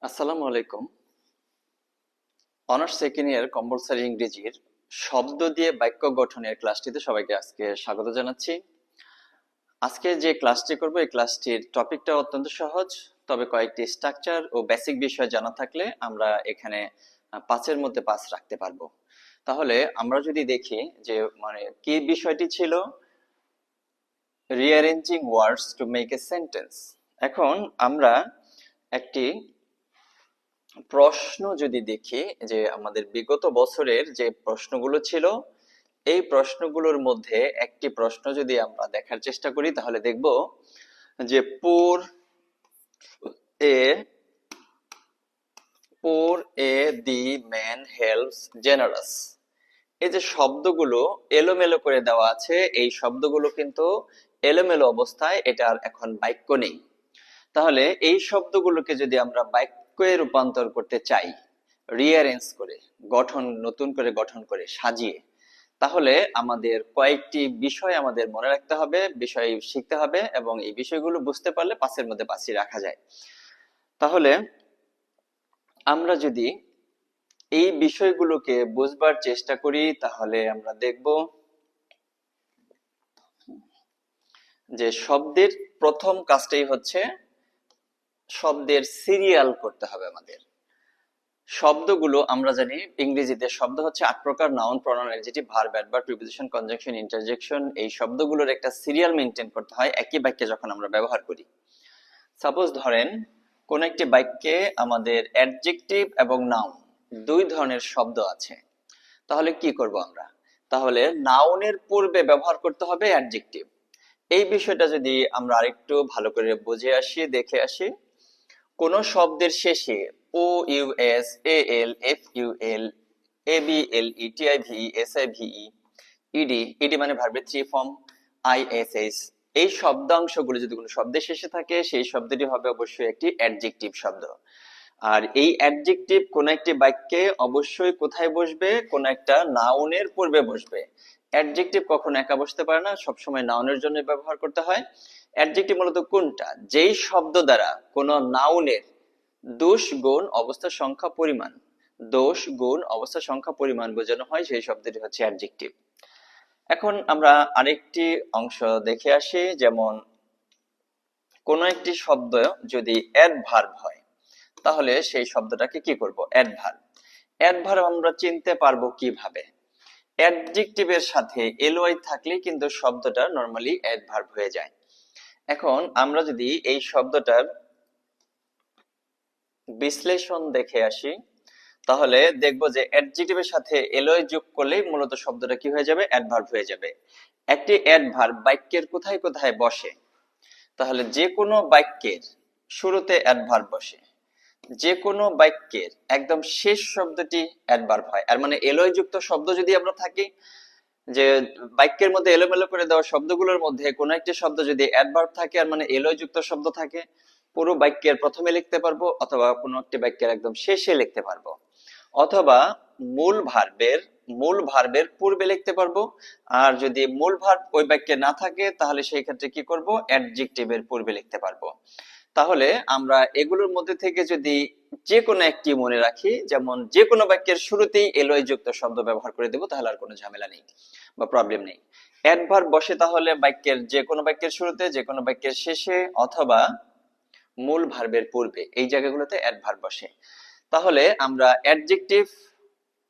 আসসালামু আলাইকুম। Honours second year compulsory ইংরেজির শব্দ দিয়ে বাক্য গঠনের ক্লাসটিতে সবাইকে আজকে স্বাগত জানাচ্ছি। আজকে যে ক্লাসটি করব এই ক্লাসটির টপিকটা অত্যন্ত সহজ, তবে কয়েকটি স্ট্রাকচার ও বেসিক বিষয় জানা থাকলে আমরা এখানে 5-এর মধ্যে 5 রাখতে পারবো। তাহলে আমরা যদি দেখি যে কি বিষয়টি ছিল, rearranging words to make a sentence. এখন আমরা একটি প্রশ্ন যদি দেখি যে আমাদের বিগত বছরের যে প্রশ্নগুলো ছিল, এই প্রশ্নগুলোর মধ্যে একটি প্রশ্ন যদি আমরা দেখার চেষ্টা করি তাহলে দেখব যে এ পোর এ দি ম্যান হেল্পস জেনারাস, এই যে শব্দগুলো এলোমেলো করে দেওয়া আছে, এই শব্দগুলো কিন্তু এলোমেলো অবস্থায়, এটার এখন বাক্য নেই। তাহলে এই শব্দগুলোকে যদি আমরা বাক্যে রূপান্তর করতে চাই, রিঅ্যারেঞ্জ করে, নতুন করে গঠন করে সাজিয়ে, তাহলে আমাদের কয়েকটি বিষয় আমাদের মনে রাখতে হবে, বিষয় শিখতে হবে, এবং এই বিষয়গুলো বুঝতে পারলে 5-এর মধ্যে 5ই রাখা যায়। তাহলে আমরা যদি এই বিষয়গুলোকে বুঝবার চেষ্টা করি তাহলে আমরা দেখব যে শব্দের প্রথম কাজটাই হচ্ছে শব্দের সিরিয়াল করতে হবে আমাদের। শব্দগুলো আমরা জানি ইংরেজিতে শব্দ হচ্ছে 8 প্রকার: noun, pronoun, adjective, verb, adverb, preposition, conjunction, interjection. এই শব্দগুলোর একটা সিরিয়াল মেইনটেইন করতে হয় একই বাক্যে যখন আমরা ব্যবহার করি। সাপোজ ধরেন কোন একটি বাক্যে আমাদের অ্যাডজেক্টিভ এবং নাউন দুই ধরনের শব্দ আছে, তাহলে কি করব আমরা? তাহলে নাউনের পূর্বে ব্যবহার করতে হবে অ্যাডজেক্টিভ। এই বিষয়টা যদি আমরা আরেকটু ভালো করে বুঝে আসি, দেখে আসি, কোন শব্দের শেষে O U S A L F U L A B L E T I V S I V ED, ED মানে ভার্বের 3 ফর্ম, আই এস এস, এই শব্দাংশগুলো যদি কোনো শব্দের শেষে থাকে সেই শব্দটি হবে অবশ্যই একটি অ্যাডজেক্টিভ শব্দ। আর এই অ্যাডজেক্টিভ কোন একটি বাক্যে অবশ্যই কোথায় বসবে? কোন একটা নাউনের পূর্বে বসবে। অ্যাডজেক্টিভ কখনো একা বসতে পারে না, সবসময় নাউনের জন্য ব্যবহার করতে হয়। অ্যাডজেক্টিভ মূলত কোনটা? যেই শব্দ দ্বারা কোন নাউনের দোষ গুণ অবস্থা সংখ্যা পরিমাণ, দোষ গুণ অবস্থা সংখ্যা পরিমাণ বোঝানো হয়, সেই শব্দটি হচ্ছে অ্যাডজেক্টিভ। এখন আমরা আরেকটি অংশ দেখে আসি, যেমন কোন একটি শব্দ যদি অ্যাডভার্ব হয় তাহলে সেই শব্দটাকে কি করব? অ্যাডভার্ব। অ্যাডভার্ব আমরা চিনতে পারবো কিভাবে? অ্যাডজেক্টিভের সাথে এলওয়াই থাকলে কিন্তু শব্দটা নরমালি অ্যাডভার্ব হয়ে যায়। এখন আমরা যদি এই শব্দটার বিশ্লেষণ দেখে আসি তাহলে দেখব যে অ্যাডজেক্টিভের সাথে এলওয়াই যোগ করলেই মূলত শব্দটা কি হয়ে যাবে? অ্যাডভার্ব হয়ে যাবে। একটি অ্যাডভার্ব বাক্যের কোথায় কোথায় বসে? তাহলে যে কোনো বাক্যের শুরুতে অ্যাডভার্ব বসে, যে কোনো বাক্যের একদম শেষ শব্দটি অ্যাডভার্ব হয়। আর মানে এলওয়াই যুক্ত শব্দ যদি আমরা থাকি, যে বাক্যের মধ্যে এলোমেলো করে দেওয়া শব্দগুলোর মধ্যে কোনো একটি শব্দ যদি অ্যাডভার্ব থাকে আর মানে এলওয়াই যুক্ত শব্দ থাকে, পুরো বাক্যের প্রথমে লিখতে পারবো, অথবা কোনো একটি বাক্যের একদম শেষে লিখতে পারবো, অথবা মূল ভার্বের পূর্বে লিখতে পারবো। আর যদি মূল ভার্ব ওই বাক্যে না থাকে তাহলে সেই ক্ষেত্রে কি করব? অ্যাডজেক্টিভের পূর্বে লিখতে পারবো। তাহলে আমরা এগুলোর মধ্যে থেকে যদি যে কোনো একটি মনে রাখি, যেমন যে কোনো বাক্যের শুরুতেই এলওয়াই যুক্ত শব্দ ব্যবহার করে দেব, তাহলে আর কোনো ঝামেলা নেই বা প্রবলেম নেই। অ্যাডভার্ব বসে তাহলে বাক্যের যে কোনো বাক্যের শুরুতে, যে কোনো বাক্যের শেষে, অথবা মূল ভার্বের পূর্বে, এই জায়গাগুলোতে অ্যাডভার্ব বসে। তাহলে আমরা অ্যাডজেক্টিভ,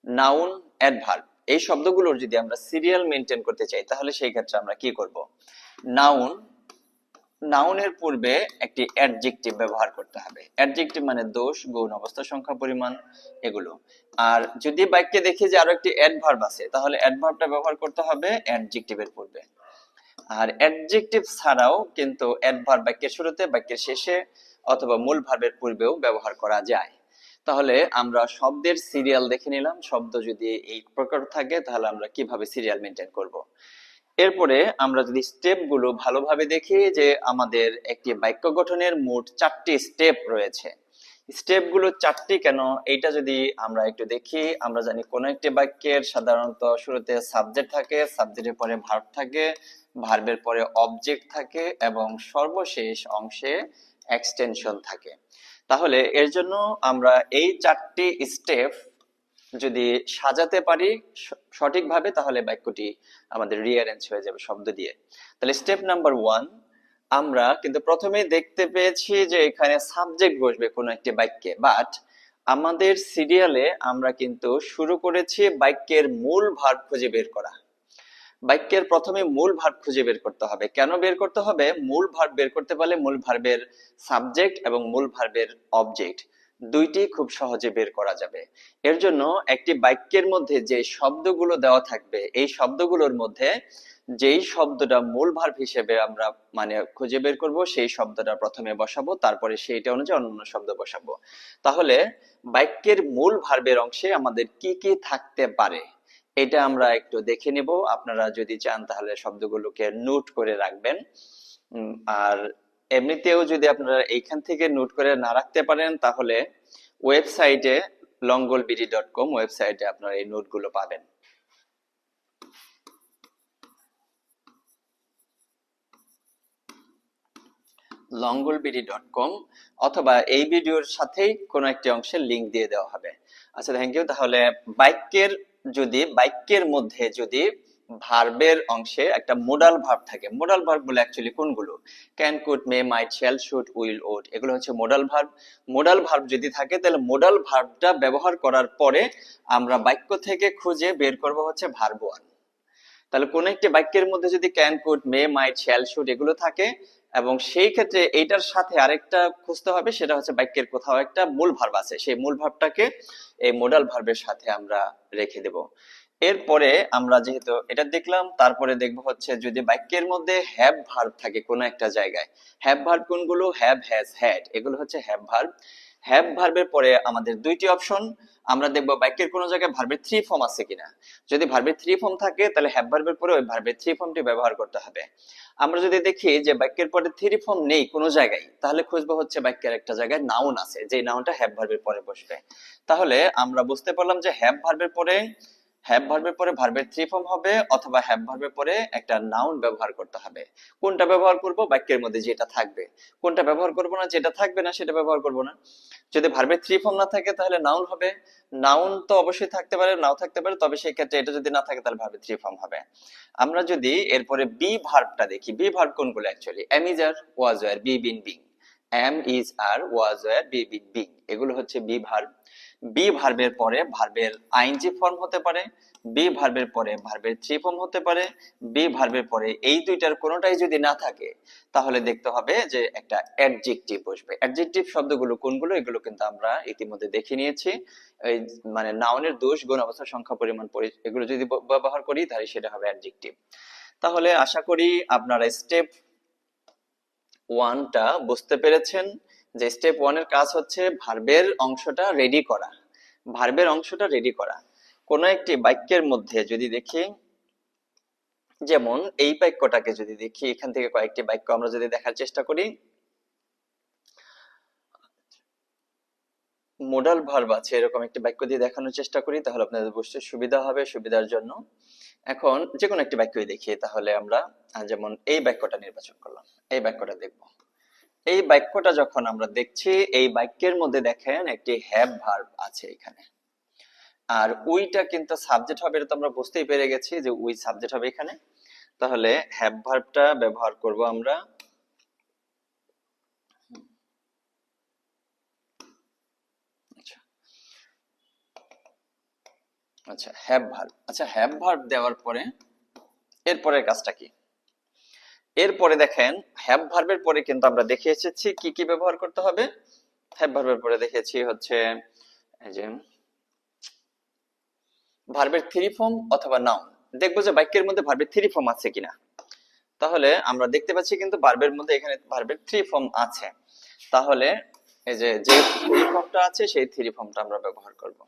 নাউন, অ্যাডভার্ব এই শব্দগুলোর যদি আমরা সিরিয়াল মেনটেন করতে চাই তাহলে সেই ক্ষেত্রে আমরা কি করব? নাউনের পূর্বে একটি অ্যাডজেক্টিভ ব্যবহার করতে হবে। অ্যাডজেক্টিভ মানে দোষ, গুণ, অবস্থা, সংখ্যা, পরিমাণ, এগুলো। আর যদি বাক্যে দেখি যে আরো একটি অ্যাডভার্ব আছে তাহলে অ্যাডভার্বটা ব্যবহার করতে হবে অ্যাডজেক্টিভের পূর্বে। আর অ্যাডজেক্টিভ ছাড়াও কিন্তু অ্যাডভার্ব বাক্যের শুরুতে, বাক্যের শেষে, অথবা মূল ভার্বের পূর্বেও ব্যবহার করা যায়। তাহলে আমরা শব্দের সিরিয়াল দেখে নিলাম। শব্দ যদি এই প্রকার থাকে তাহলে আমরা কিভাবে সিরিয়াল মেনটেন করব। এরপরে আমরা যদি স্টেপ গুলো ভালোভাবে দেখি, যে আমাদের একটি বাক্য গঠনের মোট 4টি স্টেপ রয়েছে। স্টেপ গুলো 4টি কেন, এইটা যদি আমরা একটু দেখি, আমরা জানি কোন একটি বাক্যের সাধারণত শুরুতে সাবজেক্ট থাকে, সাবজেক্টের পরে ভার্ব থাকে, ভার্বের পরে অবজেক্ট থাকে, এবং সর্বশেষ অংশে এক্সটেনশন থাকে। তাহলে এর জন্য আমরা এই 4টি স্টেপ যদি সাজাতে পারি সঠিকভাবে, তাহলে বাক্যটি আমাদের রিঅ্যারেঞ্জ হয়ে যাবে শব্দ দিয়ে। তাহলে স্টেপ নাম্বার 1, আমরা কিন্তু প্রথমেই দেখতে পেয়েছি যে এখানে সাবজেক্ট বসবে কোনো একটি বাক্যে, বাট আমাদের সিরিয়ালে আমরা কিন্তু শুরু করেছি বাক্যের মূল ভার্ব খুঁজে বের করা। বাক্যের প্রথমে মূল ভার্ব খুঁজে বের করতে হবে। কেন বের করতে হবে? মূল ভার্ব বের করতে পারলে মূল ভার্বের সাবজেক্ট এবং মূল ভার্বের অবজেক্ট দুইটি খুব সহজে বের করা যাবে। এর জন্য একটি বাক্যের মধ্যে যে শব্দগুলো দেওয়া থাকবে, এই শব্দগুলোর মধ্যে যেই শব্দটা মূল ভার্ব হিসেবে আমরা মানে খুঁজে বের করব, সেই শব্দটা প্রথমে বসাবো, তারপরে সেইটা অনুযায়ী অন্যান্য শব্দ বসাবো। তাহলে বাক্যের মূল ভার্বের অংশে আমাদের কি কি থাকতে পারে এটা আমরা একটু দেখে নিব। আপনারা যদি চান তাহলে শব্দগুলোকে নোট করে রাখবেন। আর এমনিতেও যদি আপনারা এইখান থেকে নোট করে না রাখতে পারেন, তাহলে ওয়েবসাইটে longolbd.com ওয়েবসাইটে আপনারা এই নোটগুলো পাবেন। longolbd.com অথবা এই ভিডিওর সাথেই কোনো একটি অংশের লিংক দিয়ে দেওয়া হবে। আচ্ছা, থ্যাংক ইউ। তাহলে বাক্যের মধ্যে যদি ভার্বের অংশে একটা মোডাল ভার্ব থাকে, মোডাল ভার্ব বলে অ্যাকচুয়ালি কোনগুলো? Can, could, may, might, shall, should, will, would, এগুলো হচ্ছে মোডাল ভার্ব। মোডাল ভার্ব যদি থাকে তাহলে মোডাল ভার্বটা ব্যবহার করার পরে আমরা বাক্য থেকে খুঁজে বের করব হচ্ছে ভার্ব 1। তাহলে কোন একটি বাক্যের মধ্যে যদি can, could, may, might, shall, should এগুলো থাকে, এবং সেই ক্ষেত্রে এইটার সাথে আরেকটা খুঁজতে হবে, সেটা হচ্ছে বাক্যের কোথাও একটা মূল ভার্ব আছে, সেই মূল ভার্বটাকে এই মোডাল ভার্বের সাথে আমরা রেখে দেব। এরপরে আমরা যেহেতু এটা দেখলাম, তারপরে দেখবো হচ্ছে যদি বাক্যের মধ্যে হ্যাভ ভার্ব থাকে কোনো একটা জায়গায়। হ্যাভ ভার্ব কোনগুলো? হ্যাভ, হ্যাজ, হ্যাড, এগুলো হচ্ছে হ্যাভ ভার্ব। হ্যাভ ভার্বের পরে আমাদের দুইটি অপশন। আমরা দেখবো বাক্যের কোন জায়গায় ভার্বের 3 ফর্ম আছে কিনা। যদি ভার্বের 3 ফর্ম থাকে তাহলে হ্যাভ ভার্বের পরে ওই ভার্বের 3 ফর্মটি ব্যবহার করতে হবে। আমরা যদি দেখি যে বাক্যের পরে 3 ফর্ম নেই কোনো জায়গায়, তাহলে খুঁজবো হচ্ছে বাক্যের একটা জায়গায় নাউন আছে, যে নাউনটা হ্যাভ ভার্বের পরে বসবে। তাহলে আমরা বুঝতে পারলাম যে হ্যাভ ভার্বের পরে ভার্বের 3 ফর্ম হবে, অথবা হ্যাভ ভার্বের পরে একটা নাউন ব্যবহার করতে হবে। কোনটা ব্যবহার করব? বাক্যের মধ্যে যেটা থাকবে। কোনটা ব্যবহার করব না? যেটা থাকবে না সেটা ব্যবহার করব না। যদি ভার্বের 3 ফর্ম না থাকে তাহলে নাউন হবে। নাউন তো অবশ্যই থাকতে পারে, নাও থাকতে পারে, তবে সেই ক্ষেত্রে এটা যদি না থাকে তাহলে ভার্বের 3 ফর্ম হবে। আমরা যদি এরপরে বি ভার্বটা দেখি, বি ভার্ব কোনগুলো actually? Am is are, was were, be been being. Am is are, was were, be been being, এগুলো হচ্ছে বি ভার্ব। বি ভার্বের পরে ভার্বের আইএনজি ফর্ম হতে পারে, বি ভার্বের পরে ভার্বের 3 ফর্ম হতে পারে, বি ভার্বের পরে এই দুইটার কোনোটাই যদি না থাকে তাহলে দেখতে হবে যে একটা অ্যাডজেক্টিভ বসবে। অ্যাডজেক্টিভ শব্দগুলো কোনগুলো? এগুলো কিন্তু আমরা ইতিমধ্যে দেখে নিয়েছি। এই মানে নাউনের দোষ, গুণ, অবস্থা, সংখ্যা, পরিমাণ, এগুলো যদি ব্যবহার করি তাহলে সেটা হবে অ্যাডজেক্টিভ। তাহলে আশা করি আপনারা স্টেপ 1টা বুঝতে পেরেছেন, যে স্টেপ 1 এর কাজ হচ্ছে ভার্বের অংশটা রেডি করা। ভার্বের অংশটা রেডি করা কোন একটি বাক্যের মধ্যে যদি দেখি, যেমন এই বাক্যটাকে যদি দেখি, এখান থেকে কয়েকটি বাক্য আমরা যদি দেখার চেষ্টা করি, মোডাল ভার্ব আছে এরকম একটি বাক্য দিয়ে দেখানোর চেষ্টা করি, তাহলে আপনাদের বুঝতে সুবিধা হবে। সুবিধার জন্য এখন যে কোনো একটি বাক্যই দেখি, তাহলে আমরা যেমন এই বাক্যটা নির্বাচন করলাম, এই বাক্যটা দেখব। এই বাক্যটা যখন আমরা দেখছি, এই বাক্যের মধ্যে দেখেন একটি হ্যাভ ভার্ব আছে এখানে, আর উইটা কিন্তু সাবজেক্ট হবে, এটা তো আমরা বুঝতেই পেরে গেছি যে উই সাবজেক্ট হবে এখানে। তাহলে হ্যাভ ভার্বটা ব্যবহার করব আমরা। আচ্ছা, হ্যাভ ভার্ব। আচ্ছা, হ্যাভ ভার্ব দেওয়ার পরে এরপরের কাজটা কি? এরপরে দেখেন হ্যাভ ভার্বের পরে কিন্তু আমরা দেখে এসেছি কি কি ব্যবহার করতে হবে। হ্যাভ ভার্বের পরে দেখেছি হচ্ছে এই যে ভার্বের 3 ফর্ম অথবা নাউন। দেখবো যে বাক্যের মধ্যে ভার্বের 3 ফর্ম আছে কিনা। তাহলে আমরা দেখতে পাচ্ছি কিন্তু ভার্বের মধ্যে এখানে ভার্বের 3 ফর্ম আছে। তাহলে এই যে 3 ফর্মটা আছে সেই 3 ফর্মটা আমরা ব্যবহার করব।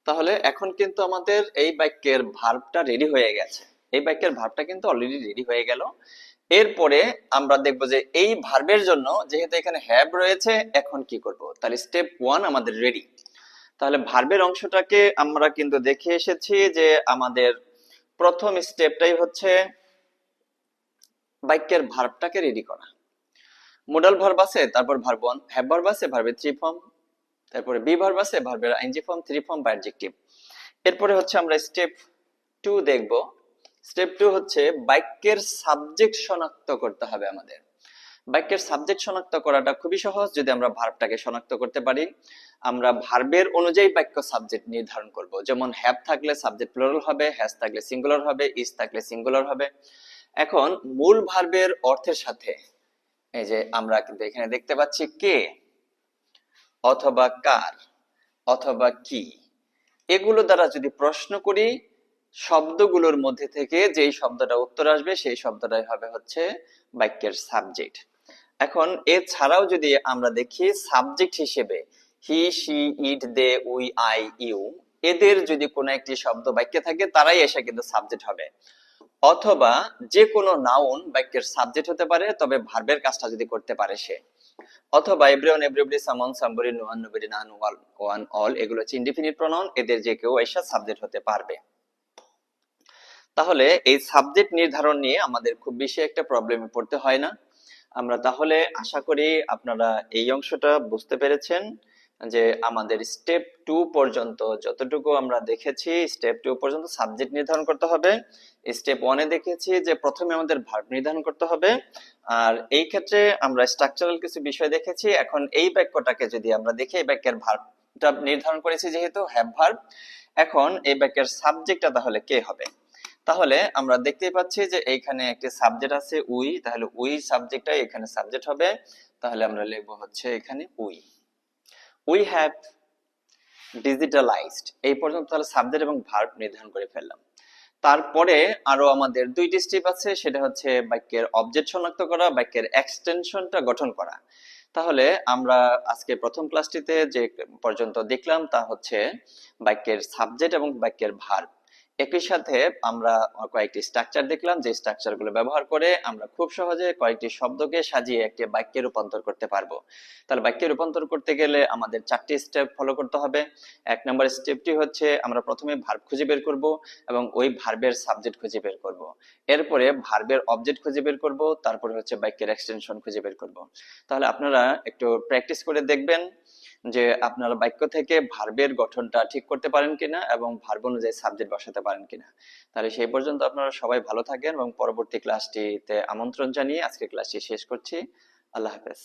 তাহলে এখন কিন্তু আমাদের এই বাক্যের ভার্বটা রেডি হয়ে গেছে। এই বাক্যের ভার্বটা কিন্তু অলরেডি রেডি হয়ে গেল। এরপরে আমরা দেখব যে এই ভার্বের জন্য যেহেতু এখানে হ্যাভ রয়েছে, এখন কি করব? তাহলে স্টেপ 1 আমাদের রেডি। তাহলে ভার্বের অংশটাকে আমরা কিন্তু দেখে এসেছি যে আমাদের প্রথম স্টেপটাই হচ্ছে বাক্যের ভার্বটাকে রেডি করা। মোডাল ভার্ব আছে, তারপর ভার্ব 1, হ্যাভ ভার্ব আছে, ভার্বের 3 ফর্ম, তারপরে বি ভার্ব আছে, ভার্বের আইএনজি ফর্ম, 3 ফর্ম বা অ্যাডজেক্টিভ। এরপরে হচ্ছে আমরা স্টেপ 2 দেখব। স্টেপ 2 হচ্ছে বাক্যের সাবজেক্ট শনাক্ত করতে হবে আমাদের। বাক্যের সাবজেক্ট শনাক্ত করাটা খুবই সহজ যদি আমরা ভার্বটাকে শনাক্ত করতে পারি। আমরা ভার্বের অনুযায়ী বাক্য সাবজেক্ট নির্ধারণ করব। যেমন হ্যাভ থাকলে সাবজেক্ট প্লুরাল হবে, হ্যাজ থাকলে সিঙ্গুলার হবে, ইজ থাকলে সিঙ্গুলার হবে। এখন মূল ভার্বের অর্থের সাথে এই যে আমরা কিন্তু এখানে দেখতে পাচ্ছি কে অথবা কার অথবা কি, এগুলো দ্বারা যদি প্রশ্ন করি, শব্দগুলোর মধ্যে থেকে যেই শব্দটা উত্তর আসবে সেই শব্দটাই হবে হচ্ছে বাক্যের সাবজেক্ট। এখন এছাড়াও যদি আমরা দেখি সাবজেক্ট হিসেবে he, she, it, they, we, I, you, এদের যদি কোনো একটি শব্দ বাক্যে থাকে তারাই এসে কিন্তু সাবজেক্ট হবে। অথবা যে কোনো নাউন বাক্যের সাবজেক্ট হতে পারে, তবে ভার্বের কাজটা যদি করতে পারে সে। অথবা everyone, everybody, someone, somebody, no one, nobody, none, one, all, এগুলো হচ্ছে ইনডিফিনিট প্রনাউন, এদের যে কেউ এসে সাবজেক্ট হতে পারবে। তাহলে এই সাবজেক্ট নির্ধারণ নিয়ে আমাদের খুব বেশি একটা প্রবলেমে পড়তে হয় না। আমরা তাহলে আশা করি আপনারা এই অংশটা বুঝতে পেরেছেন যে আমাদের স্টেপ 2 পর্যন্ত যতটুকু আমরা দেখেছি, স্টেপ 2 পর্যন্ত সাবজেক্ট নির্ধারণ করতে হবে। স্টেপ 1 এ দেখেছি যে প্রথমে আমাদের ভার্ব নির্ধারণ করতে হবে, আর এই ক্ষেত্রে আমরা স্ট্রাকচারাল কিছু বিষয় দেখেছি। এখন এই বাক্যটাকে যদি আমরা দেখি, এই বাক্যের ভার্বটা নির্ধারণ করেছি যেহেতু হ্যাভ ভার্ব, এখন এই বাক্যের সাবজেক্টটা তাহলে কে হবে। তাহলে আমরা দেখতেই পাচ্ছি যে এইখানে একটি সাবজেক্ট আছে উই, তাহলে উই সাবজেক্টটা এখানে সাবজেক্ট হবে। তাহলে আমরা লিখবো হচ্ছে এখানে উই হ্যাভ ডিজিটালাইজড। এই পর্যন্ত তাহলে সাবজেক্ট এবং ভার্ব নির্ধারণ করে ফেললাম। তারপরে আরো আমাদের দুইটি স্টেপ আছে, সেটা হচ্ছে বাক্যের অবজেক্ট শনাক্ত করা, বাক্যের এক্সটেনশনটা গঠন করা। তাহলে আমরা আজকে প্রথম ক্লাসটিতে যে পর্যন্ত দেখলাম তা হচ্ছে বাক্যের সাবজেক্ট এবং বাক্যের ভার্ব। একই সাথে আমরা কয়েকটি স্ট্রাকচার দেখলাম, যে স্ট্রাকচারগুলো ব্যবহার করে আমরা খুব সহজে কয়েকটি শব্দকে সাজিয়ে একটি বাক্যে রূপান্তর করতে পারবো। তাহলে বাক্যে রূপান্তর করতে গেলে আমাদের 4টি স্টেপ ফলো করতে হবে। 1 নম্বর স্টেপটি হচ্ছে আমরা প্রথমে ভার্ব খুঁজে বের করব এবং ওই ভার্বের সাবজেক্ট খুঁজে বের করব। এরপরে ভার্বের অবজেক্ট খুঁজে বের করব, তারপরে হচ্ছে বাক্যের এক্সটেনশন খুঁজে বের করব। তাহলে আপনারা একটু প্র্যাকটিস করে দেখবেন যে আপনারা বাক্য থেকে ভার্বের গঠনটা ঠিক করতে পারেন কিনা এবং ভার্ব অনুযায়ী সাবজেক্ট বসাতে পারেন কিনা। তাহলে সেই পর্যন্ত আপনারা সবাই ভালো থাকেন এবং পরবর্তী ক্লাসটিতে আমন্ত্রণ জানিয়ে আজকের ক্লাসটি শেষ করছি। আল্লাহ হাফেজ।